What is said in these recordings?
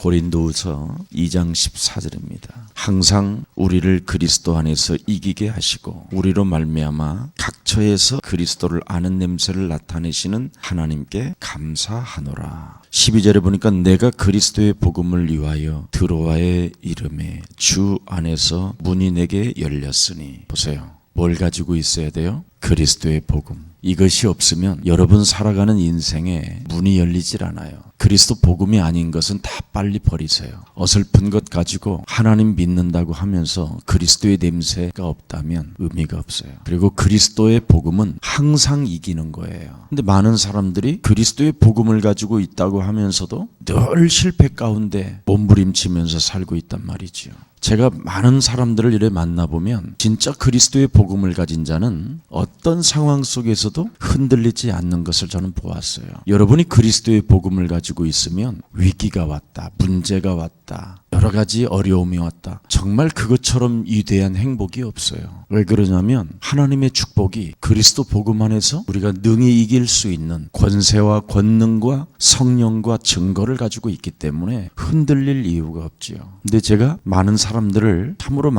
고린도후서 2장 14절입니다. 항상 우리를 그리스도 안에서 이기게 하시고 우리로 말미암아 각처에서 그리스도를 아는 냄새를 나타내시는 하나님께 감사하노라. 12절에 보니까 내가 그리스도의 복음을 위하여 드로아의 이름에 주 안에서 문이 내게 열렸으니. 보세요. 뭘 가지고 있어야 돼요? 그리스도의 복음. 이것이 없으면 여러분 살아가는 인생에 문이 열리질 않아요. 그리스도 복음이 아닌 것은 다 빨리 버리세요. 어설픈 것 가지고 하나님 믿는다고 하면서 그리스도의 냄새가 없다면 의미가 없어요. 그리고 그리스도의 복음은 항상 이기는 거예요. 근데 많은 사람들이 그리스도의 복음을 가지고 있다고 하면서도 늘 실패 가운데 몸부림치면서 살고 있단 말이지요. 제가 많은 사람들을 이래 만나보면 진짜 그리스도의 복음을 가진 자는 어떤 상황 속에서도 흔들리지 않는 것을 저는 보았어요. 여러분이 그리스도의 복음을 가지고 있으면 위기가 왔다, 문제가 왔다, 여러 가지 어려움이 왔다. 정말 그것처럼 위대한 행복이 없어요. 왜 그러냐면 하나님의 축복이 그리스도 복음 안에서 우리가 능히 이길 수 있는 권세와 권능과 성령과 증거를 가지고 있기 때문에 흔들릴 이유가 없지요. 근데 제가 많은 사람들을 참으로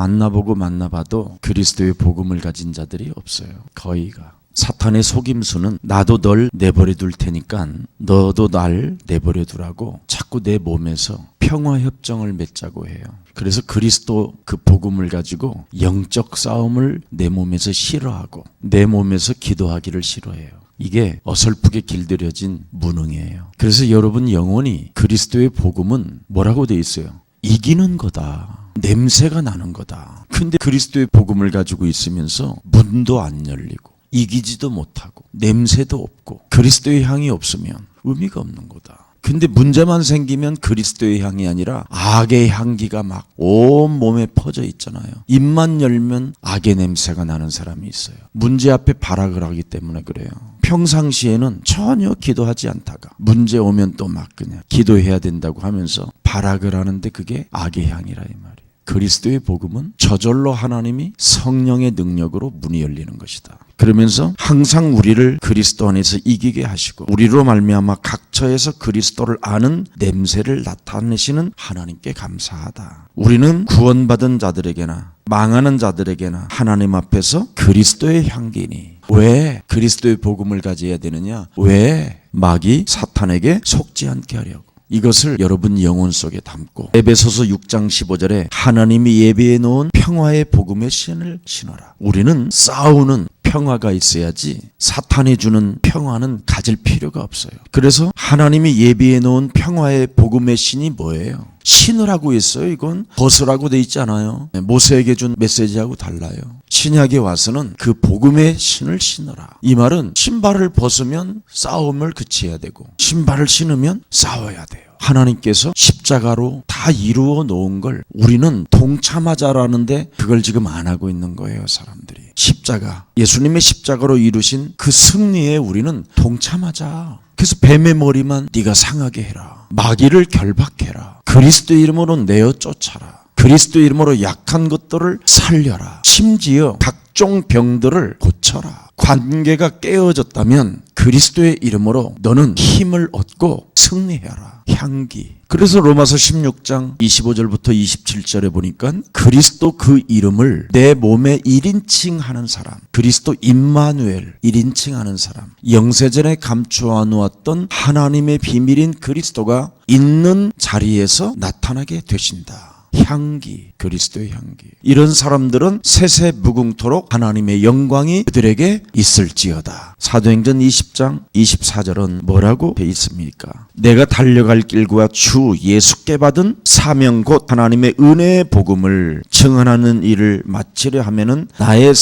만나봐도 그리스도의 복음을 가진 자들이 없어요. 거의가. 사탄의 속임수는 나도 널 내버려 둘 테니까 너도 날 내버려 두라고 자꾸 내 몸에서 평화협정을 맺자고 해요. 그래서 그리스도 그 복음을 가지고 영적 싸움을 내 몸에서 싫어하고 내 몸에서 기도하기를 싫어해요. 이게 어설프게 길들여진 무능이에요. 그래서 여러분 영혼이 그리스도의 복음은 뭐라고 돼 있어요? 이기는 거다. 냄새가 나는 거다. 근데 그리스도의 복음을 가지고 있으면서 문도 안 열리고 이기지도 못하고 냄새도 없고 그리스도의 향이 없으면 의미가 없는 거다. 근데 문제만 생기면 그리스도의 향이 아니라 악의 향기가 막 온 몸에 퍼져 있잖아요. 입만 열면 악의 냄새가 나는 사람이 있어요. 문제 앞에 발악을 하기 때문에 그래요. 평상시에는 전혀 기도하지 않다가 문제 오면 또 막 그냥 기도해야 된다고 하면서 발악을 하는데 그게 악의 향이라 이 말이에요. 그리스도의 복음은 저절로 하나님이 성령의 능력으로 문이 열리는 것이다. 그러면서 항상 우리를 그리스도 안에서 이기게 하시고 우리로 말미암아 각처에서 그리스도를 아는 냄새를 나타내시는 하나님께 감사하다. 우리는 구원받은 자들에게나 망하는 자들에게나 하나님 앞에서 그리스도의 향기니. 왜 그리스도의 복음을 가져야 되느냐? 왜 마귀 사탄에게 속지 않게 하려고. 이것을 여러분 영혼 속에 담고 에베소서 6장 15절에 하나님이 예비해 놓은 평화의 복음의 신을 신어라. 우리는 싸우는 평화가 있어야지 사탄이 주는 평화는 가질 필요가 없어요. 그래서 하나님이 예비해 놓은 평화의 복음의 신이 뭐예요? 신으라고 했어요. 이건 벗으라고 돼 있지 않아요. 모세에게 준 메시지하고 달라요. 신약에 와서는 그 복음의 신을 신어라. 이 말은 신발을 벗으면 싸움을 그치해야 되고 신발을 신으면 싸워야 돼요. 하나님께서 십자가로 다 이루어 놓은 걸 우리는 동참하자라는데 그걸 지금 안 하고 있는 거예요. 사람들이. 십자가, 예수님의 십자가로 이루신 그 승리에 우리는 동참하자. 그래서 뱀의 머리만 네가 상하게 해라. 마귀를 결박해라. 그리스도 이름으로 내어 쫓아라. 그리스도 이름으로 약한 것들을 살려라. 심지어 각종 병들을 고쳐라. 관계가 깨어졌다면 그리스도의 이름으로 너는 힘을 얻고 승리해라. 향기. 그래서 로마서 16장 25절부터 27절에 보니까 그리스도 그 이름을 내 몸에 1인칭 하는 사람, 그리스도 임마누엘 1인칭 하는 사람, 영세전에 감추어 놓았던 하나님의 비밀인 그리스도가 있는 자리에서 나타나게 되신다. 향기, 그리스도의 향기. 이런 사람들은 세세 무궁토록 하나님의 영광이 그들에게 있을지어다. 사도행전 20장 24절은 뭐라고 돼 있습니까? 내가 달려갈 길과 주 예수께 받은 사명 곧 하나님의 은혜의 복음을 증언하는 일을 마치려 하면은 나의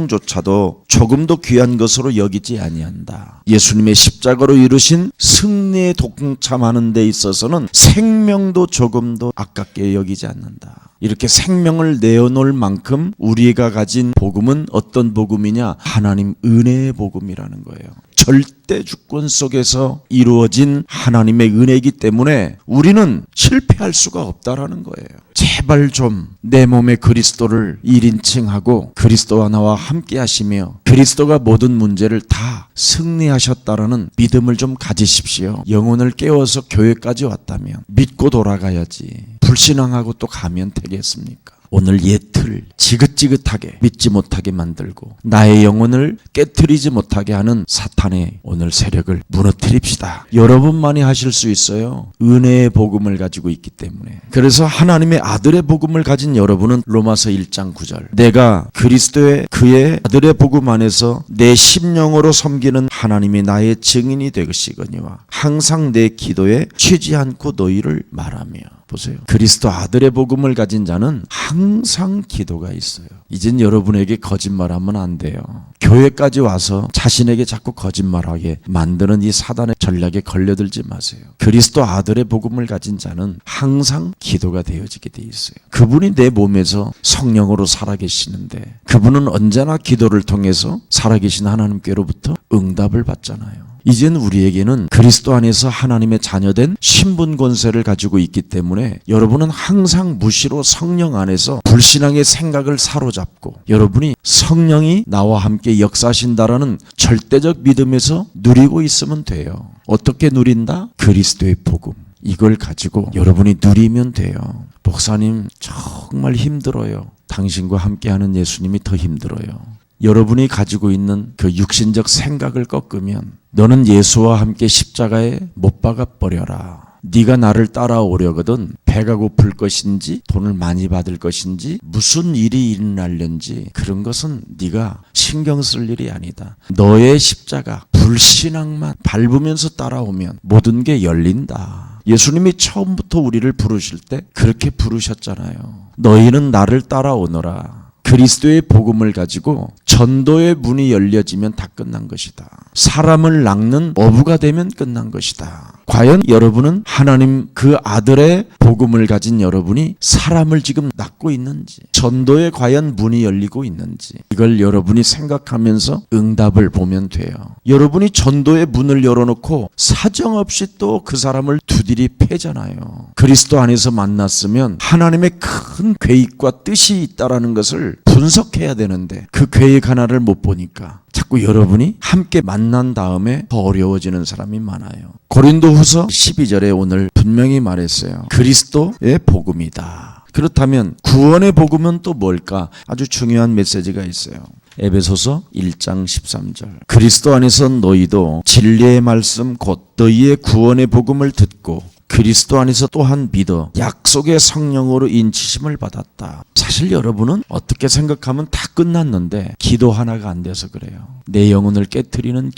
생명조차도 조금도 귀한 것으로 여기지 아니한다. 예수님의 십자가로 이루신 승리에 동참하는 데 있어서는 생명도 조금도 아깝게 여기지 않는다. 이렇게 생명을 내어놓을 만큼 우리가 가진 복음은 어떤 복음이냐? 하나님 은혜의 복음이라는 거예요. 절대 주권 속에서 이루어진 하나님의 은혜이기 때문에 우리는 실패할 수가 없다라는 거예요. 제발 좀 내 몸에 그리스도를 1인칭하고 그리스도와 나와 함께 하시며 그리스도가 모든 문제를 다 승리하셨다라는 믿음을 좀 가지십시오. 영혼을 깨워서 교회까지 왔다면 믿고 돌아가야지 불신앙하고 또 가면 되겠습니까? 오늘 옛틀 지긋지긋하게 믿지 못하게 만들고 나의 영혼을 깨트리지 못하게 하는 사탄의 오늘 세력을 무너뜨립시다. 여러분만이 하실 수 있어요. 은혜의 복음을 가지고 있기 때문에. 그래서 하나님의 아들의 복음을 가진 여러분은 로마서 1장 9절 내가 그리스도의 그의 아들의 복음 안에서 내 심령으로 섬기는 하나님이 나의 증인이 되시거니와 항상 내 기도에 취지 않고 너희를 말하며. 보세요. 그리스도 아들의 복음을 가진 자는 항상 기도가 있어요. 이젠 여러분에게 거짓말하면 안 돼요. 교회까지 와서 자신에게 자꾸 거짓말하게 만드는 이 사단의 전략에 걸려들지 마세요. 그리스도 아들의 복음을 가진 자는 항상 기도가 되어지게 돼 있어요. 그분이 내 몸에서 성령으로 살아계시는데 그분은 언제나 기도를 통해서 살아계신 하나님께로부터 응답을 받잖아요. 이젠 우리에게는 그리스도 안에서 하나님의 자녀된 신분 권세를 가지고 있기 때문에 여러분은 항상 무시로 성령 안에서 불신앙의 생각을 사로잡고 여러분이 성령이 나와 함께 역사하신다라는 절대적 믿음에서 누리고 있으면 돼요. 어떻게 누린다? 그리스도의 복음. 이걸 가지고 여러분이 누리면 돼요. 목사님 정말 힘들어요. 당신과 함께하는 예수님이 더 힘들어요. 여러분이 가지고 있는 그 육신적 생각을 꺾으면 너는 예수와 함께 십자가에 못 박아 버려라. 네가 나를 따라오려거든 배가 고플 것인지 돈을 많이 받을 것인지 무슨 일이 일어날는지 그런 것은 네가 신경 쓸 일이 아니다. 너의 십자가 불신앙만 밟으면서 따라오면 모든 게 열린다. 예수님이 처음부터 우리를 부르실 때 그렇게 부르셨잖아요. 너희는 나를 따라오너라. 그리스도의 복음을 가지고 전도의 문이 열려지면 다 끝난 것이다. 사람을 낚는 어부가 되면 끝난 것이다. 과연 여러분은 하나님 그 아들의 복음을 가진 여러분이 사람을 지금 낚고 있는지, 전도에 과연 문이 열리고 있는지, 이걸 여러분이 생각하면서 응답을 보면 돼요. 여러분이 전도의 문을 열어놓고 사정없이 또 그 사람을 두드리 패잖아요. 그리스도 안에서 만났으면 하나님의 큰 계획과 뜻이 있다라는 것을 분석해야 되는데 그 계획 하나를 못 보니까 자꾸 여러분이 함께 만난 다음에 더 어려워지는 사람이 많아요. 고린도후서 12절에 오늘 분명히 말했어요. 그리스도의 복음이다. 그렇다면 구원의 복음은 또 뭘까? 아주 중요한 메시지가 있어요. 에베소서 1장 13절 그리스도 안에서 너희도 진리의 말씀 곧 너희의 구원의 복음을 듣고 그리스도 안에서 또한 믿어 약속의 성령으로 인치심을 받았다. 사실 여러분은 어떻게 생각하면 다 끝났는데 기도 하나가 안 돼서 그래요. 내 영혼을 깨트리는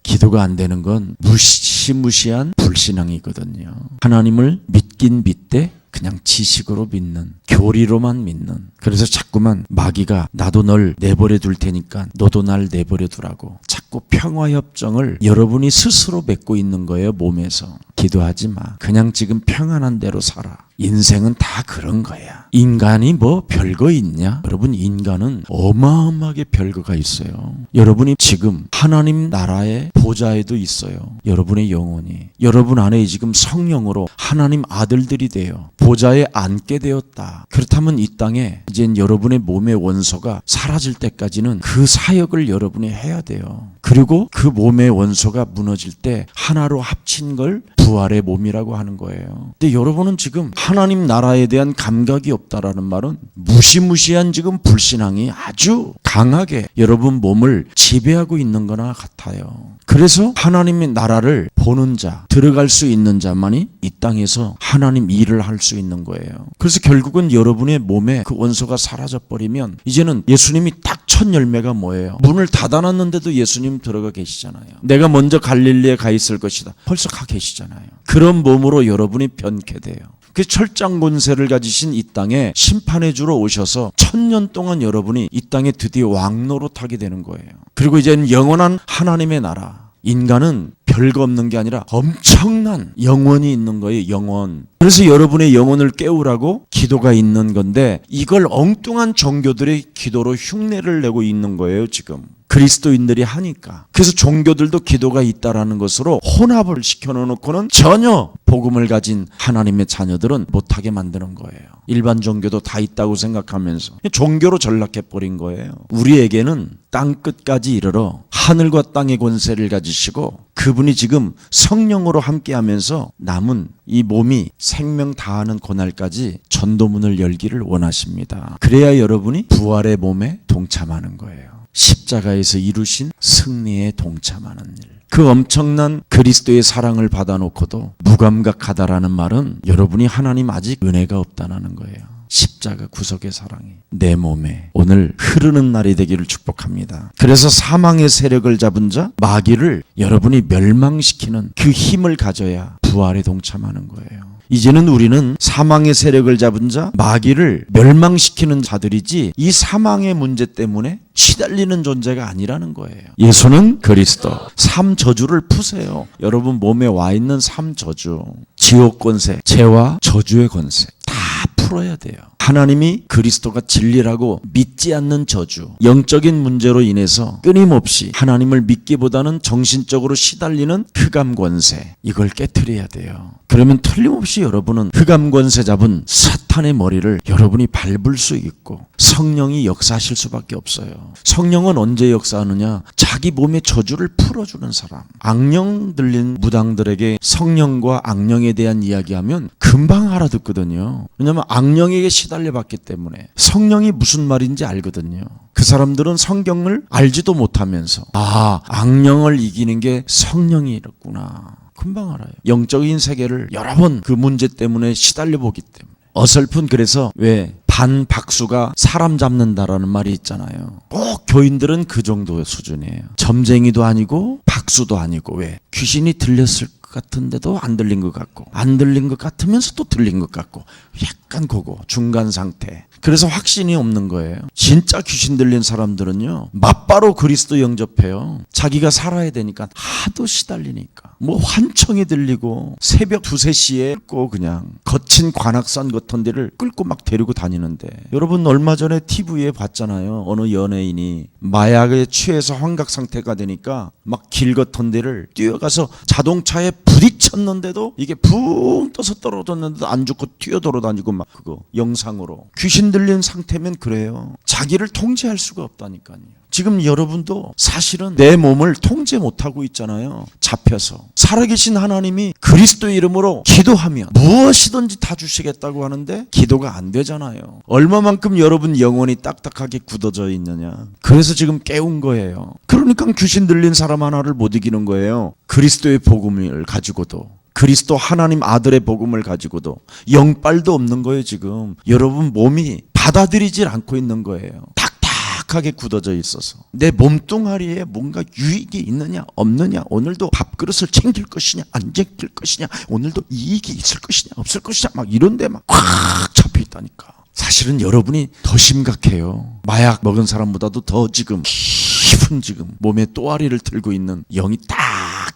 기도가 안 되는 건 무시무시한 불신앙이거든요. 하나님을 믿긴 믿되 그냥 지식으로 믿는, 교리로만 믿는. 그래서 자꾸만 마귀가 나도 널 내버려 둘 테니까 너도 날 내버려 두라고 자꾸 평화협정을 여러분이 스스로 맺고 있는 거예요. 몸에서. 기도하지 마. 그냥 지금 평안한 대로 살아. 인생은 다 그런 거야. 인간이 뭐 별거 있냐? 여러분, 인간은 어마어마하게 별거가 있어요. 여러분이 지금 하나님 나라의 보좌에도 있어요. 여러분의 영혼이. 여러분 안에 지금 성령으로 하나님 아들들이 되어 보좌에 앉게 되었다. 그렇다면 이 땅에 이젠 여러분의 몸의 원소가 사라질 때까지는 그 사역을 여러분이 해야 돼요. 그리고 그 몸의 원소가 무너질 때 하나로 합친 걸 부활의 몸이라고 하는 거예요. 근데 여러분은 지금 하나님 나라에 대한 감각이 없다라는 말은 무시무시한 지금 불신앙이 아주 강하게 여러분 몸을 지배하고 있는 거나 같아요. 그래서 하나님의 나라를 보는 자, 들어갈 수 있는 자만이 이 땅에서 하나님 일을 할 수 있는 거예요. 그래서 결국은 여러분의 몸에 그 원소가 사라져버리면 이제는 예수님이 딱 첫 열매가 뭐예요? 문을 닫아놨는데도 예수님 들어가 계시잖아요. 내가 먼저 갈릴리에 가 있을 것이다. 벌써 가 계시잖아요. 그런 몸으로 여러분이 변케 돼요. 그 철장 권세를 가지신 이 땅에 심판의 주로 오셔서 1000년 동안 여러분이 이 땅에 드디어 왕노릇하게 되는 거예요. 그리고 이제는 영원한 하나님의 나라. 인간은 별거 없는 게 아니라 엄청난 영혼이 있는 거예요. 영혼. 그래서 여러분의 영혼을 깨우라고 기도가 있는 건데 이걸 엉뚱한 종교들의 기도로 흉내를 내고 있는 거예요. 지금 그리스도인들이 하니까. 그래서 종교들도 기도가 있다라는 것으로 혼합을 시켜놓고는 전혀 복음을 가진 하나님의 자녀들은 못하게 만드는 거예요. 일반 종교도 다 있다고 생각하면서 종교로 전락해버린 거예요. 우리에게는 땅끝까지 이르러 하늘과 땅의 권세를 가지시고 그분이 지금 성령으로 함께하면서 남은 이 몸이 생명 다하는 그날까지 전도문을 열기를 원하십니다. 그래야 여러분이 부활의 몸에 동참하는 거예요. 십자가에서 이루신 승리에 동참하는 일. 그 엄청난 그리스도의 사랑을 받아놓고도 무감각하다라는 말은 여러분이 하나님 아직 은혜가 없다는 거예요. 십자가 구속의 사랑이 내 몸에 오늘 흐르는 날이 되기를 축복합니다. 그래서 사망의 세력을 잡은 자 마귀를 여러분이 멸망시키는 그 힘을 가져야 부활에 동참하는 거예요. 이제는 우리는 사망의 세력을 잡은 자 마귀를 멸망시키는 자들이지 이 사망의 문제 때문에 시달리는 존재가 아니라는 거예요. 예수는 그리스도. 삼 저주를 푸세요. 여러분 몸에 와 있는 삼 저주, 지옥 권세, 죄와 저주의 권세 다 풀어야 돼요. 하나님이 그리스도가 진리라고 믿지 않는 저주, 영적인 문제로 인해서 끊임없이 하나님을 믿기보다는 정신적으로 시달리는 흑암 권세, 이걸 깨트려야 돼요. 그러면 틀림없이 여러분은 흑암 권세 잡은 사탄의 머리를 여러분이 밟을 수 있고 성령이 역사하실 수밖에 없어요. 성령은 언제 역사하느냐? 자기 몸의 저주를 풀어주는 사람. 악령 들린 무당들에게 성령과 악령에 대한 이야기하면 금방 알아듣거든요. 왜냐하면 악령에게 시달려봤기 때문에 성령이 무슨 말인지 알거든요. 그 사람들은 성경을 알지도 못하면서 악령을 이기는 게 성령이었구나. 금방 알아요. 영적인 세계를 여러 번 그 문제 때문에 시달려 보기 때문에. 어설픈 그래서 왜 반박수가 사람 잡는다라는 말이 있잖아요. 꼭 교인들은 그 정도 수준이에요. 점쟁이도 아니고 박수도 아니고 왜 귀신이 들렸을 것 같은데도 안 들린 것 같고 안 들린 것 같으면서 또 들린 것 같고 약간 그거 중간 상태. 그래서 확신이 없는 거예요. 진짜 귀신 들린 사람들은요 맞바로 그리스도 영접해요. 자기가 살아야 되니까 하도 시달리니까 뭐 환청이 들리고 새벽 2, 3시에 끌고 그냥 거친 관악산 같은 데를 끌고 막 데리고 다니는데 여러분 얼마 전에 TV에 봤잖아요. 어느 연예인이 마약에 취해서 환각 상태가 되니까 막 길 같은 데를 뛰어가서 자동차에 부딪혔는데도 이게 붕 떠서 떨어졌는데도 안 죽고 뛰어 돌아다니고 막 그거 영상으로. 귀신 들린 상태면 그래요. 자기를 통제할 수가 없다니까요. 지금 여러분도 사실은 내 몸을 통제 못하고 있잖아요. 잡혀서. 살아계신 하나님이 그리스도의 이름으로 기도하면 무엇이든지 다 주시겠다고 하는데 기도가 안 되잖아요. 얼마만큼 여러분 영혼이 딱딱하게 굳어져 있느냐. 그래서 지금 깨운 거예요. 그러니까 귀신 들린 사람 하나를 못 이기는 거예요. 그리스도의 복음을 가지고도. 그리스도 하나님 아들의 복음을 가지고도 영빨도 없는 거예요. 지금 여러분 몸이 받아들이질 않고 있는 거예요. 딱딱하게 굳어져 있어서 내 몸뚱아리에 뭔가 유익이 있느냐 없느냐, 오늘도 밥그릇을 챙길 것이냐 안 챙길 것이냐, 오늘도 이익이 있을 것이냐 없을 것이냐, 막 이런 데 막 꽉 잡혀 있다니까. 사실은 여러분이 더 심각해요. 마약 먹은 사람보다도 더 지금 깊은 지금 몸에 또아리를 들고 있는 영이 딱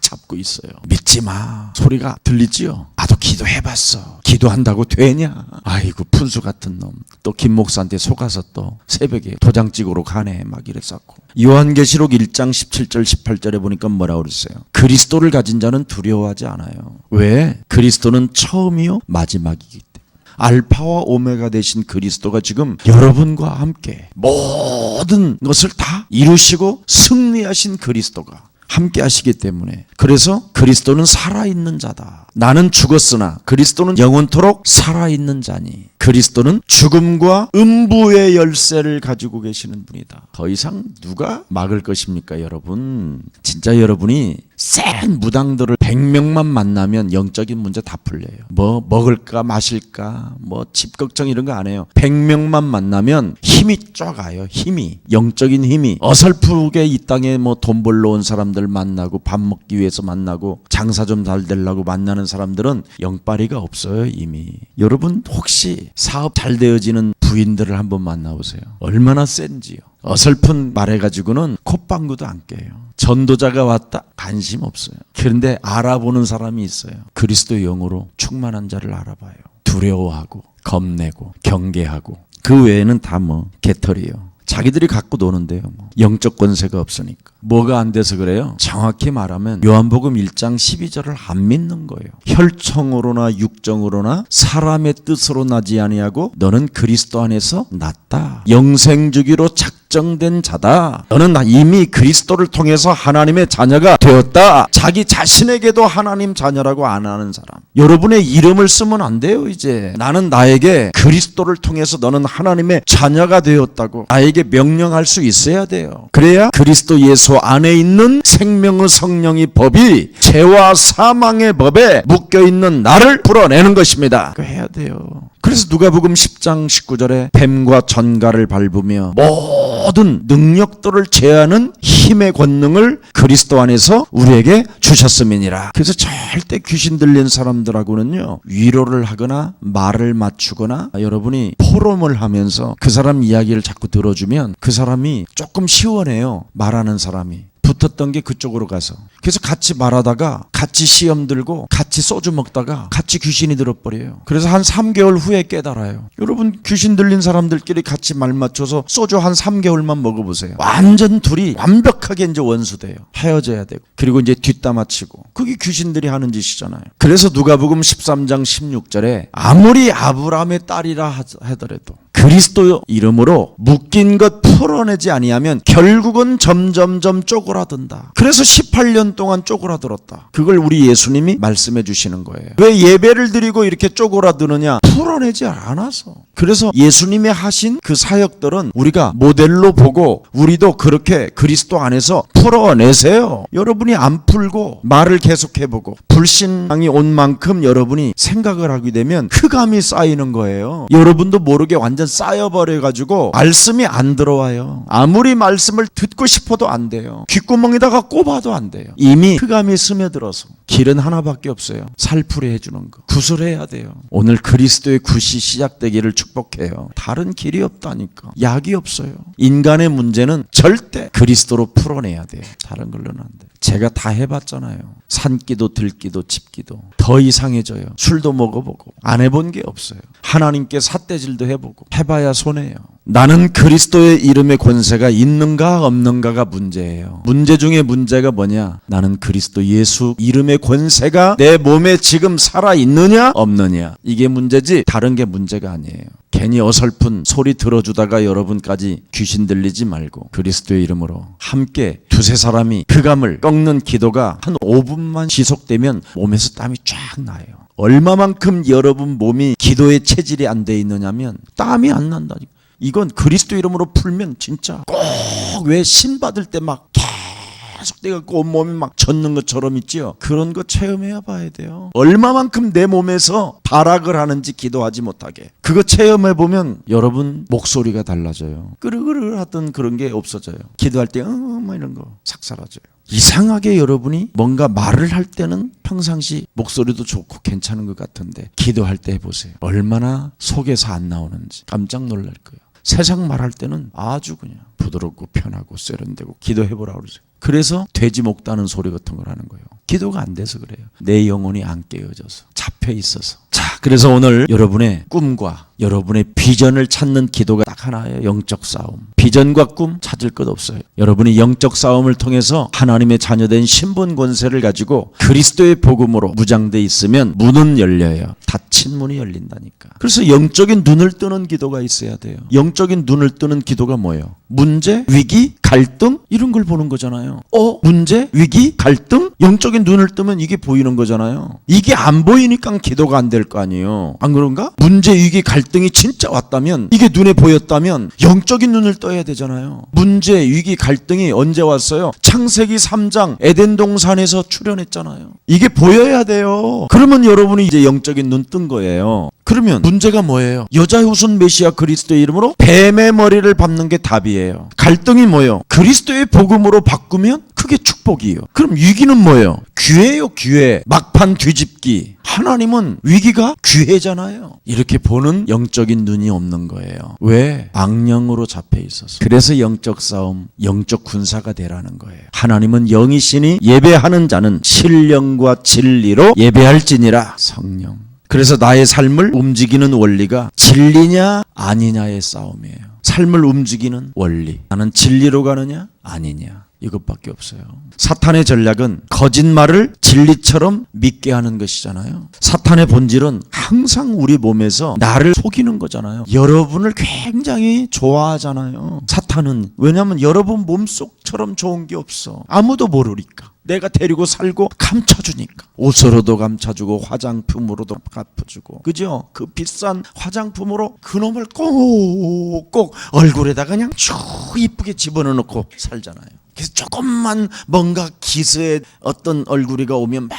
잡고 있어요. 믿지 마. 소리가 들리지요? 나도 기도해봤어. 기도한다고 되냐? 아이고 푼수 같은 놈. 또 김 목사한테 속아서 또 새벽에 도장 찍으러 가네. 막 이랬었고. 요한계시록 1장 17절 18절에 보니까 뭐라고 그랬어요? 그리스도를 가진 자는 두려워하지 않아요. 왜? 그리스도는 처음이요 마지막이기 때문에. 알파와 오메가 되신 그리스도가 지금 여러분과 함께 모든 것을 다 이루시고 승리하신 그리스도가 함께 하시기 때문에. 그래서 그리스도는 살아있는 자다. 나는 죽었으나 그리스도는 영원토록 살아있는 자니 그리스도는 죽음과 음부의 열쇠를 가지고 계시는 분이다. 더 이상 누가 막을 것입니까 여러분? 진짜 여러분이 센 무당들을 100명만 만나면 영적인 문제 다 풀려요. 뭐 먹을까 마실까 뭐 집 걱정 이런 거 안 해요. 100명만 만나면 힘이 쫙 와요. 힘이, 영적인 힘이. 어설프게 이 땅에 뭐 돈 벌러 온 사람들 만나고 밥 먹기 위해서 만나고 장사 좀 잘 되려고 만나는 사람들은 영빨이가 없어요. 이미. 여러분 혹시 아버지, 사업 잘 되어지는 부인들을 한번 만나보세요. 얼마나 센지요. 어설픈 말해가지고는 콧방구도 안 깨요. 전도자가 왔다? 관심 없어요. 그런데 알아보는 사람이 있어요. 그리스도의 영으로 충만한 자를 알아봐요. 두려워하고 겁내고 경계하고 그 외에는 다 개털이에요. 자기들이 갖고 노는데요. 영적 권세가 없으니까. 뭐가 안 돼서 그래요? 정확히 말하면 요한복음 1장 12절을 안 믿는 거예요. 혈청으로나 육정으로나 사람의 뜻으로 나지 아니하고 너는 그리스도 안에서 났다. 영생주기로 작정된 자다. 너는 이미 그리스도를 통해서 하나님의 자녀가 되었다. 자기 자신에게도 하나님 자녀라고 안 하는 사람. 여러분의 이름을 쓰면 안 돼요. 이제 나는 나에게 그리스도를 통해서 너는 하나님의 자녀가 되었다고 나에게 명령할 수 있어야 돼요. 그래야 그리스도 예수 안에 있는 생명의 성령의 법이 죄와 사망의 법에 묶여있는 나를 풀어내는 것입니다. 그거 해야 돼요. 그래서 누가복음 10장 19절에 뱀과 전갈을 밟으며 모든 능력들을 제하는 힘의 권능을 그리스도 안에서 우리에게 주셨음이니라. 그래서 절대 귀신 들린 사람들하고는요, 위로를 하거나 말을 맞추거나 여러분이 포럼을 하면서 그 사람 이야기를 자꾸 들어주면 그 사람이 조금 시원해요. 말하는 사람이. 붙었던 게 그쪽으로 가서. 그래서 같이 말하다가 같이 시험 들고 같이 소주 먹다가 같이 귀신이 들어버려요. 그래서 한 3개월 후에 깨달아요. 여러분 귀신 들린 사람들끼리 같이 말 맞춰서 소주 한 3개월만 먹어보세요. 완전 둘이 완벽하게 이제 원수돼요. 헤어져야 되고. 그리고 이제 뒷담화치고. 그게 귀신들이 하는 짓이잖아요. 그래서 누가복음 13장 16절에 아무리 아브라함의 딸이라 하더라도 그리스도 이름으로 묶인 것 풀어내지 아니하면 결국은 점점점 쪼그라든다. 그래서 18년 동안 쪼그라들었다. 그걸 우리 예수님이 말씀해 주시는 거예요. 왜 예배를 드리고 이렇게 쪼그라드느냐? 풀어내지 않아서. 그래서 예수님이 하신 그 사역들은 우리가 모델로 보고 우리도 그렇게 그리스도 안에서 풀어내세요. 여러분이 안 풀고 말을 계속해보고 불신앙이 온 만큼 여러분이 생각을 하게 되면 흑암이 쌓이는 거예요. 여러분도 모르게 완전 쌓여버려가지고 말씀이 안 들어와요. 아무리 말씀을 듣고 싶어도 안 돼요. 귓구멍에다가 꼽아도 안 돼요. 이미 흑암이 스며들어서. 길은 하나밖에 없어요. 살풀이 해주는 거. 구슬해야 돼요. 오늘 그리스도의 굿이 시작되기를 축복해요. 다른 길이 없다니까. 약이 없어요. 인간의 문제는 절대 그리스도로 풀어내야 돼요. 다른 걸로는 안 돼요. 제가 다 해봤잖아요. 산기도 들기도 집기도. 더 이상해져요. 술도 먹어보고 안 해본 게 없어요. 하나님께 삿대질도 해보고 해봐야 손해요. 나는 그리스도의 이름의 권세가 있는가 없는가가 문제예요. 문제 중에 문제가 뭐냐? 나는 그리스도 예수 이름의 권세가 내 몸에 지금 살아있느냐 없느냐. 이게 문제지 다른 게 문제가 아니에요. 괜히 어설픈 소리 들어주다가 여러분까지 귀신 들리지 말고 그리스도의 이름으로 함께 두세 사람이 흑암을 꺾는 기도가 한 5분만 지속되면 몸에서 땀이 쫙 나요. 얼마만큼 여러분 몸이 기도의 체질이 안 돼 있느냐면 땀이 안 난다니까. 이건 그리스도 이름으로 풀면 진짜 꼭 왜 신 받을 때 막 계속 돼갖고 온몸이 막 젖는 것처럼 있지요. 그런 거 체험해야 봐야 돼요. 얼마만큼 내 몸에서 발악을 하는지 기도하지 못하게. 그거 체험해보면 여러분 목소리가 달라져요. 끄르르 하던 그런 게 없어져요. 기도할 때 뭐 이런 거 싹 사라져요. 이상하게 여러분이 뭔가 말을 할 때는 평상시 목소리도 좋고 괜찮은 것 같은데 기도할 때 해보세요. 얼마나 속에서 안 나오는지 깜짝 놀랄 거예요. 세상 말할 때는 아주 그냥 부드럽고 편하고 세련되고 기도해보라고 그러세요. 그래서 돼지 목다는 소리 같은 걸 하는 거예요. 기도가 안 돼서 그래요. 내 영혼이 안 깨어져서 잡혀 있어서. 자, 그래서 오늘 여러분의 꿈과 여러분의 비전을 찾는 기도가 딱 하나예요. 영적 싸움. 비전과 꿈 찾을 것 없어요. 여러분이 영적 싸움을 통해서 하나님의 자녀된 신분 권세를 가지고 그리스도의 복음으로 무장돼 있으면 문은 열려요. 닫힌 문이 열린다니까. 그래서 영적인 눈을 뜨는 기도가 있어야 돼요. 영적인 눈을 뜨는 기도가 뭐예요? 문제, 위기, 갈등 이런 걸 보는 거잖아요. 문제, 위기, 갈등? 영적인 눈을 뜨면 이게 보이는 거잖아요. 이게 안 보이니까 기도가 안 될 거 아니에요. 안 그런가? 문제, 위기, 갈등이 진짜 왔다면 이게 눈에 보였다면 영적인 눈을 떠야 되잖아요. 문제, 위기, 갈등이 언제 왔어요? 창세기 3장 에덴 동산에서 출현했잖아요. 이게 보여야 돼요. 그러면 여러분이 이제 영적인 눈 뜬 거예요. 그러면 문제가 뭐예요? 여자의 후손 메시아 그리스도의 이름으로 뱀의 머리를 밟는 게 답이에요. 갈등이 뭐예요? 그리스도의 복음으로 바꾸면 그게 축복이에요. 그럼 위기는 뭐예요? 기회예요, 기회. 막판 뒤집기. 하나님은 위기가 기회잖아요. 이렇게 보는 영적인 눈이 없는 거예요. 왜? 악령으로 잡혀 있어서. 그래서 영적 싸움, 영적 군사가 되라는 거예요. 하나님은 영이시니 예배하는 자는 신령과 진리로 예배할지니라. 성령. 그래서 나의 삶을 움직이는 원리가 진리냐 아니냐의 싸움이에요. 삶을 움직이는 원리. 나는 진리로 가느냐 아니냐. 이것밖에 없어요. 사탄의 전략은 거짓말을 진리처럼 믿게 하는 것이잖아요. 사탄의 본질은 항상 우리 몸에서 나를 속이는 거잖아요. 여러분을 굉장히 좋아하잖아요. 사탄은. 왜냐하면 여러분 몸속처럼 좋은 게 없어. 아무도 모르니까. 내가 데리고 살고 감춰주니까. 옷으로도 감춰주고 화장품으로도 감춰주고. 그죠? 그 비싼 화장품으로 그놈을 꼭꼭 얼굴에다가 그냥 쭉 이쁘게 집어넣고 살잖아요. 그래서 조금만 뭔가 기스의 어떤 얼굴이가 오면 막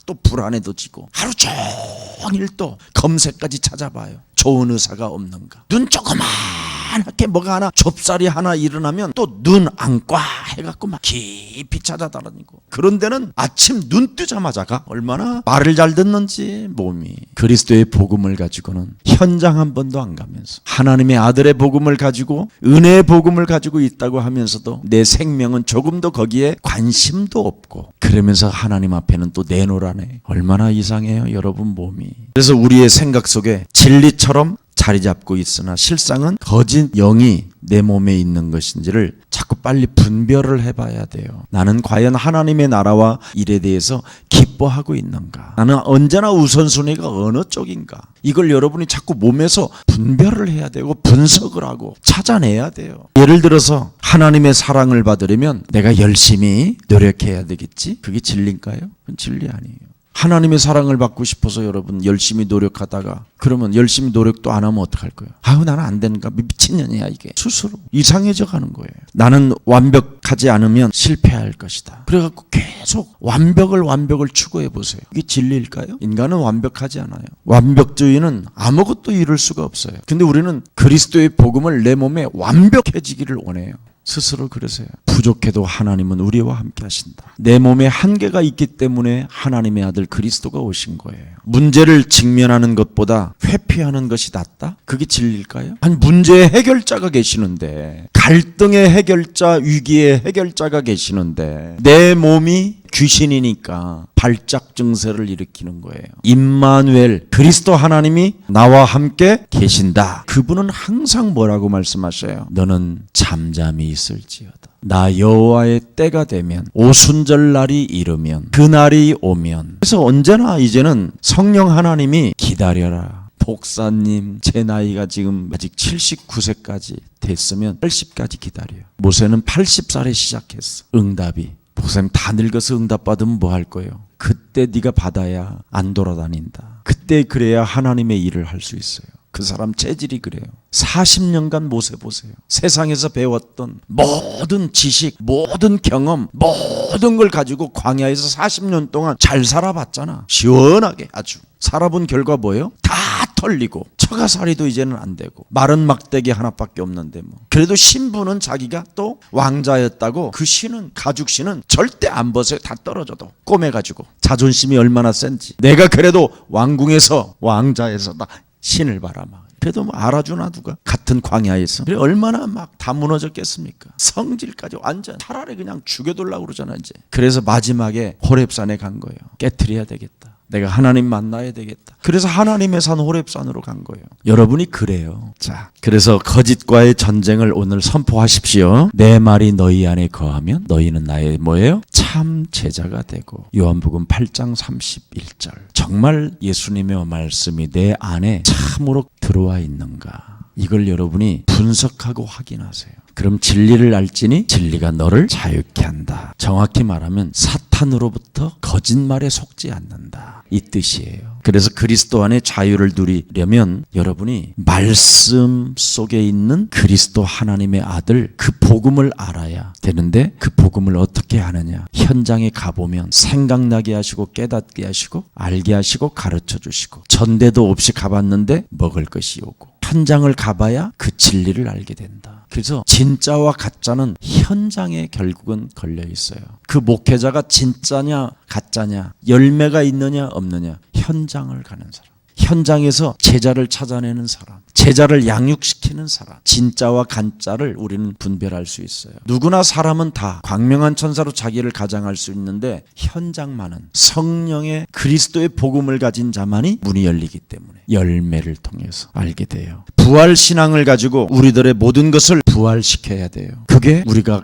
또 불안해도지고 하루 종일 또 검색까지 찾아봐요. 좋은 의사가 없는가. 눈 조그만하게 뭐가 하나 좁쌀이 하나 일어나면 또 눈 안과 해갖고 막 깊이 찾아다니고. 그런 데는 아침 눈 뜨자마자가 얼마나 말을 잘 듣는지 몸이. 그리스도의 복음을 가지고는 현장 한 번도 안 가면서 하나님의 아들의 복음을 가지고 은혜의 복음을 가지고 있다고 하면서도 내 생명은 조금도 거기에 관심도 없고 그러면서 하나님 앞에는 또 내놓으라네. 얼마나 이상해요 여러분 몸이. 그래서 우리의 생각 속에 진리처럼 자리 잡고 있으나 실상은 거짓 영이 내 몸에 있는 것인지를 자꾸 빨리 분별을 해봐야 돼요. 나는 과연 하나님의 나라와 일에 대해서 기뻐하고 있는가? 나는 언제나 우선순위가 어느 쪽인가? 이걸 여러분이 자꾸 몸에서 분별을 해야 되고 분석을 하고 찾아내야 돼요. 예를 들어서 하나님의 사랑을 받으려면 내가 열심히 노력해야 되겠지? 그게 진리인가요? 그건 진리 아니에요. 하나님의 사랑을 받고 싶어서 여러분 열심히 노력하다가 그러면 열심히 노력도 안 하면 어떡할 거예요? 아유 나는 안 되는가? 미친년이야 이게. 스스로 이상해져 가는 거예요. 나는 완벽하지 않으면 실패할 것이다. 그래갖고 계속 완벽을 추구해 보세요. 이게 진리일까요? 인간은 완벽하지 않아요. 완벽주의는 아무것도 이룰 수가 없어요. 근데 우리는 그리스도의 복음을 내 몸에 완벽해지기를 원해요. 스스로 그러세요. 부족해도 하나님은 우리와 함께 하신다. 내 몸에 한계가 있기 때문에 하나님의 아들 그리스도가 오신 거예요. 문제를 직면하는 것보다 회피하는 것이 낫다? 그게 진리일까요? 아니 문제의 해결자가 계시는데, 갈등의 해결자, 위기의 해결자가 계시는데 내 몸이 귀신이니까 발작 증세를 일으키는 거예요. 임마누엘, 그리스도 하나님이 나와 함께 계신다. 그분은 항상 뭐라고 말씀하셔요? 너는 잠잠히 있을지어다. 나 여호와의 때가 되면, 오순절 날이 이르면, 그날이 오면. 그래서 언제나 이제는 성령 하나님이 기다려라. 목사님, 제 나이가 지금 아직 79세까지 됐으면 80까지 기다려요. 모세는 80살에 시작했어. 응답이. 목사님 다 늙어서 응답 받으면 뭐 할 거예요? 그때 네가 받아야 안 돌아다닌다. 그때 그래야 하나님의 일을 할 수 있어요. 그 사람 체질이 그래요. 40년간 모세 보세요. 세상에서 배웠던 모든 지식, 모든 경험, 모든 걸 가지고 광야에서 40년 동안 잘 살아봤잖아. 시원하게 아주. 살아본 결과 뭐예요? 다 털리고 처가살이도 이제는 안 되고 마른 막대기 하나밖에 없는데 뭐. 그래도 신부는 자기가 또 왕자였다고 그 신은, 가죽 신은 절대 안 벗어요. 다 떨어져도 꼬매가지고. 자존심이 얼마나 센지. 내가 그래도 왕궁에서, 왕자에서 나 신을 바라마. 그래도 뭐 알아주나 누가? 같은 광야에서. 그래 얼마나 막 다 무너졌겠습니까? 성질까지 완전 차라리 그냥 죽여둘라고 그러잖아 이제. 그래서 마지막에 호렙산에 간 거예요. 깨트려야 되겠다. 내가 하나님 만나야 되겠다. 그래서 하나님의 산 호렙산으로 간 거예요. 여러분이 그래요. 자, 그래서 거짓과의 전쟁을 오늘 선포하십시오. 내 말이 너희 안에 거하면 너희는 나의 뭐예요? 참 제자가 되고. 요한복음 8장 31절. 정말 예수님의 말씀이 내 안에 참으로 들어와 있는가? 이걸 여러분이 분석하고 확인하세요. 그럼 진리를 알지니 진리가 너를 자유케 한다. 정확히 말하면 사탄으로부터 거짓말에 속지 않는다. 이 뜻이에요. 그래서 그리스도 안에 자유를 누리려면 여러분이 말씀 속에 있는 그리스도 하나님의 아들, 그 복음을 알아야 되는데, 그 복음을 어떻게 하느냐? 현장에 가보면 생각나게 하시고 깨닫게 하시고 알게 하시고 가르쳐 주시고, 전대도 없이 가봤는데 먹을 것이 오고, 현장을 가봐야 그 진리를 알게 된다. 그래서 진짜와 가짜는 현장에 결국은 걸려 있어요. 그 목회자가 진짜냐 가짜냐, 열매가 있느냐 없느냐, 현장을 가는 사람, 현장에서 제자를 찾아내는 사람, 제자를 양육시키는 사람, 진짜와 간짜를 우리는 분별할 수 있어요. 누구나 사람은 다 광명한 천사로 자기를 가장할 수 있는데 현장만은 성령의 그리스도의 복음을 가진 자만이 문이 열리기 때문에 열매를 통해서 알게 돼요. 부활신앙을 가지고 우리들의 모든 것을 부활시켜야 돼요. 그게 우리가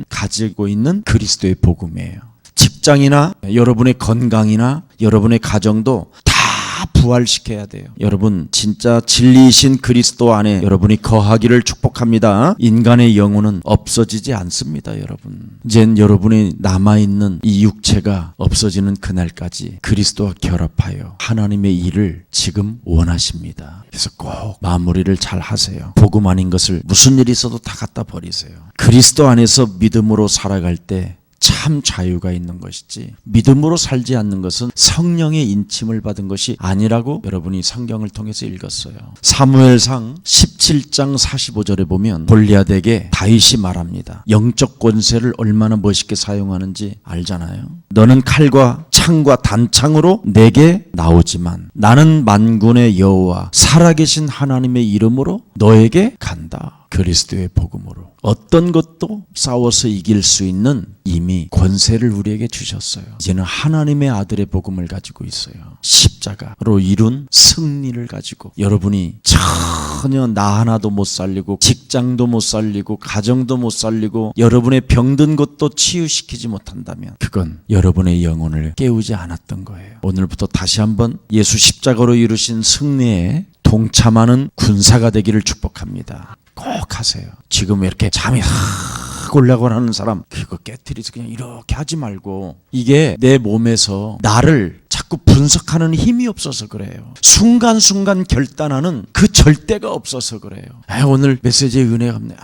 가지고 있는 그리스도의 복음이에요. 직장이나 여러분의 건강이나 여러분의 가정도 다 부활시켜야 돼요. 여러분 진짜 진리이신 그리스도 안에 여러분이 거하기를 축복합니다. 인간의 영혼은 없어지지 않습니다. 여러분 이젠 여러분이 남아있는 이 육체가 없어지는 그날까지 그리스도와 결합하여 하나님의 일을 지금 원하십니다. 그래서 꼭 마무리를 잘 하세요. 복음 아닌 것을 무슨 일이 있어도 다 갖다 버리세요. 그리스도 안에서 믿음으로 살아갈 때 참 자유가 있는 것이지 믿음으로 살지 않는 것은 성령의 인침을 받은 것이 아니라고 여러분이 성경을 통해서 읽었어요. 사무엘상 17장 45절에 보면 골리앗에게 다윗이 말합니다. 영적 권세를 얼마나 멋있게 사용하는지 알잖아요. 너는 칼과 창과 단창으로 내게 나오지만 나는 만군의 여호와 살아계신 하나님의 이름으로 너에게 간다. 그리스도의 복음으로 어떤 것도 싸워서 이길 수 있는 이미 권세를 우리에게 주셨어요. 이제는 하나님의 아들의 복음을 가지고 있어요. 십자가로 이룬 승리를 가지고 여러분이 전혀 나 하나도 못 살리고 직장도 못 살리고 가정도 못 살리고 여러분의 병든 것도 치유시키지 못한다면 그건 여러분의 영혼을 깨우지 않았던 거예요. 오늘부터 다시 한번 예수 십자가로 이루신 승리에 동참하는 군사가 되기를 축복합니다. 꼭 하세요. 지금 이렇게 잠이 확 올라고 하는 사람 그거 깨트리지 그냥 이렇게 하지 말고 이게 내 몸에서 나를 자꾸 분석하는 힘이 없어서 그래요. 순간순간 결단하는 그 절대가 없어서 그래요. 오늘 메시지에 은혜가 없네.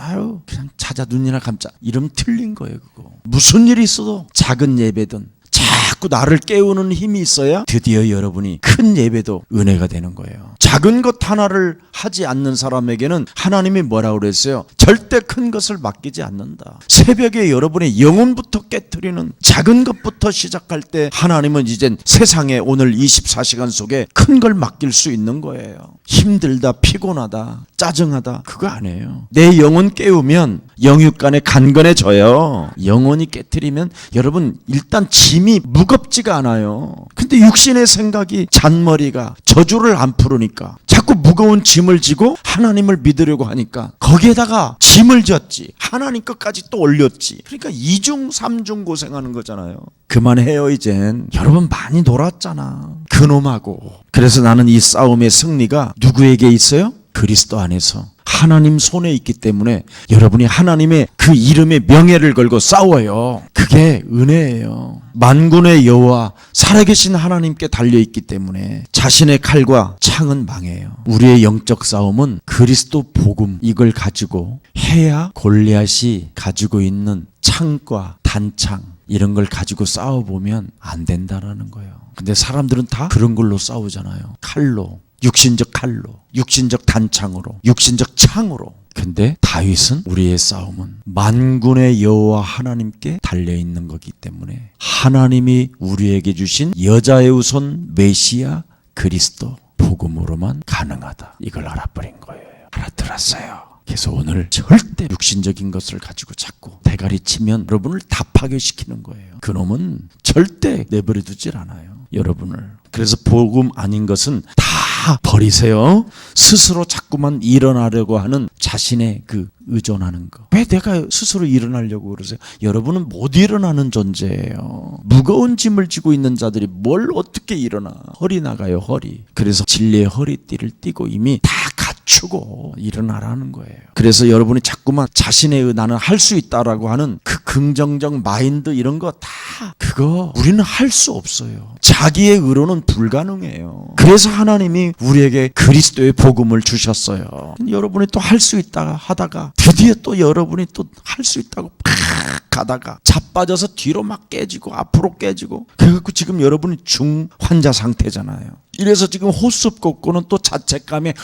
그냥 찾아 눈이나 감자. 이러면 틀린 거예요. 그거. 무슨 일이 있어도 작은 예배든 자꾸 나를 깨우는 힘이 있어야 드디어 여러분이 큰 예배도 은혜가 되는 거예요. 작은 것 하나를 하지 않는 사람에게는 하나님이 뭐라고 그랬어요? 절대 큰 것을 맡기지 않는다. 새벽에 여러분의 영혼부터 깨트리는 작은 것부터 시작할 때 하나님은 이젠 세상에 오늘 24시간 속에 큰 걸 맡길 수 있는 거예요. 힘들다, 피곤하다, 짜증하다 그거 아니에요. 내 영혼 깨우면 영육간에 간건해져요. 영혼이 깨트리면 여러분 일단 짐이 무겁지가 않아요. 근데 육신의 생각이 잔머리가 저주를 안 풀으니까 자꾸 무거운 짐을 지고 하나님을 믿으려고 하니까 거기에다가 짐을 졌지 하나님 것까지 또 올렸지. 그러니까 2중 3중 고생하는 거잖아요. 그만해요 이젠. 여러분 많이 놀았잖아 그놈하고. 그래서 나는 이 싸움의 승리가 누구에게 있어요? 그리스도 안에서 하나님 손에 있기 때문에 여러분이 하나님의 그 이름의 명예를 걸고 싸워요. 그게 은혜예요. 만군의 여호와 살아계신 하나님께 달려있기 때문에 자신의 칼과 창은 망해요. 우리의 영적 싸움은 그리스도 복음 이걸 가지고 해야 골리앗이 가지고 있는 창과 단창 이런 걸 가지고 싸워보면 안 된다라는 거예요. 근데 사람들은 다 그런 걸로 싸우잖아요. 칼로, 육신적 칼로, 육신적 단창으로, 육신적 창으로. 근데 다윗은 우리의 싸움은 만군의 여호와 하나님께 달려있는 거기 때문에 하나님이 우리에게 주신 여자의 우선 메시아 그리스도 복음으로만 가능하다. 이걸 알아버린 거예요. 알아들었어요. 그래서 오늘 절대 육신적인 것을 가지고 자꾸 대가리 치면 여러분을 다 파괴시키는 거예요. 그놈은 절대 내버려 두질 않아요. 여러분을. 그래서 복음 아닌 것은 다 버리세요. 스스로 자꾸만 일어나려고 하는 자신의 그 의존하는 거. 왜 내가 스스로 일어나려고 그러세요? 여러분은 못 일어나는 존재예요. 무거운 짐을 지고 있는 자들이 뭘 어떻게 일어나. 허리 나가요 허리. 그래서 진리의 허리띠를 띠고 이미 다 갖추고 일어나라는 거예요. 그래서 여러분이 자꾸만 자신의 나는 할 수 있다라고 하는 그 긍정적 마인드 이런 거 다 그거 우리는 할 수 없어요. 자기의 의로는 불가능해요. 그래서 하나님이 우리에게 그리스도의 복음을 주셨어요. 여러분이 또 할 수 있다 하다가 드디어 또 여러분이 또 할 수 있다고 팍 가다가 자빠져서 뒤로 막 깨지고 앞으로 깨지고 그래갖고 지금 여러분이 중환자 상태잖아요. 이래서 지금 호흡 걷고는 또 자책감에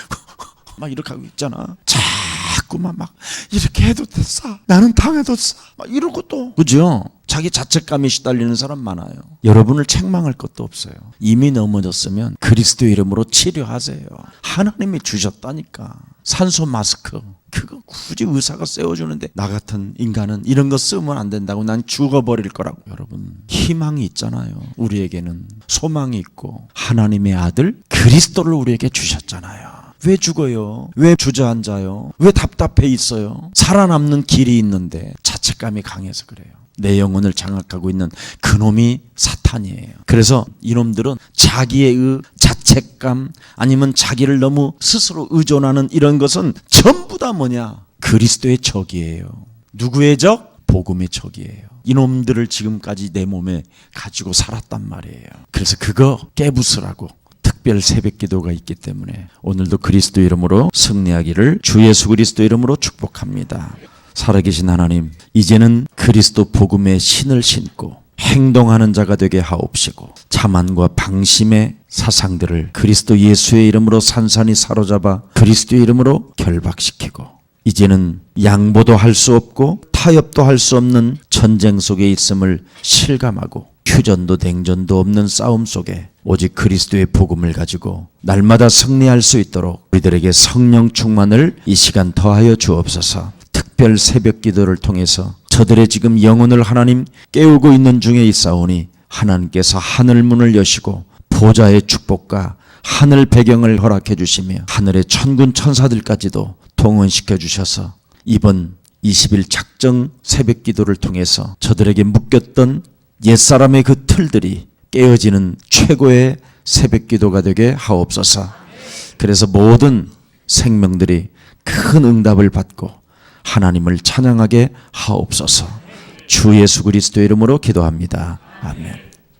막 이렇게 하고 있잖아. 자꾸만 막 이렇게 해도 됐어, 나는 당해뒀어, 막 이러고 또, 그죠? 자기 자책감이 시달리는 사람 많아요. 여러분을 책망할 것도 없어요. 이미 넘어졌으면 그리스도 이름으로 치료하세요. 하나님이 주셨다니까. 산소 마스크 그거 굳이 의사가 세워주는데 나 같은 인간은 이런 거 쓰면 안 된다고, 난 죽어버릴 거라고. 여러분, 희망이 있잖아요. 우리에게는 소망이 있고 하나님의 아들 그리스도를 우리에게 주셨잖아요. 왜 죽어요? 왜 주저앉아요? 왜 답답해 있어요? 살아남는 길이 있는데 자책감이 강해서 그래요. 내 영혼을 장악하고 있는 그놈이 사탄이에요. 그래서 이놈들은 자기의 자책감, 아니면 자기를 너무 스스로 의존하는 이런 것은 전부 다 뭐냐? 그리스도의 적이에요. 누구의 적? 복음의 적이에요. 이놈들을 지금까지 내 몸에 가지고 살았단 말이에요. 그래서 그거 깨부수라고 특별 새벽 기도가 있기 때문에 오늘도 그리스도 이름으로 승리하기를 주 예수 그리스도 이름으로 축복합니다. 살아계신 하나님, 이제는 그리스도 복음의 신을 신고 행동하는 자가 되게 하옵시고, 자만과 방심의 사상들을 그리스도 예수의 이름으로 산산히 사로잡아 그리스도의 이름으로 결박시키고, 이제는 양보도 할 수 없고 타협도 할 수 없는 전쟁 속에 있음을 실감하고, 휴전도 냉전도 없는 싸움 속에 오직 그리스도의 복음을 가지고 날마다 승리할 수 있도록 우리들에게 성령 충만을 이 시간 더하여 주옵소서. 특별 새벽 기도를 통해서 저들의 지금 영혼을 하나님 깨우고 있는 중에 있사오니 하나님께서 하늘 문을 여시고 보좌의 축복과 하늘 배경을 허락해 주시며 하늘의 천군 천사들까지도 동원시켜 주셔서 이번 20일 작정 새벽 기도를 통해서 저들에게 묶였던 옛사람의 그 틀들이 깨어지는 최고의 새벽 기도가 되게 하옵소서. 그래서 모든 생명들이 큰 응답을 받고 하나님을 찬양하게 하옵소서. 주 예수 그리스도의 이름으로 기도합니다. 아멘.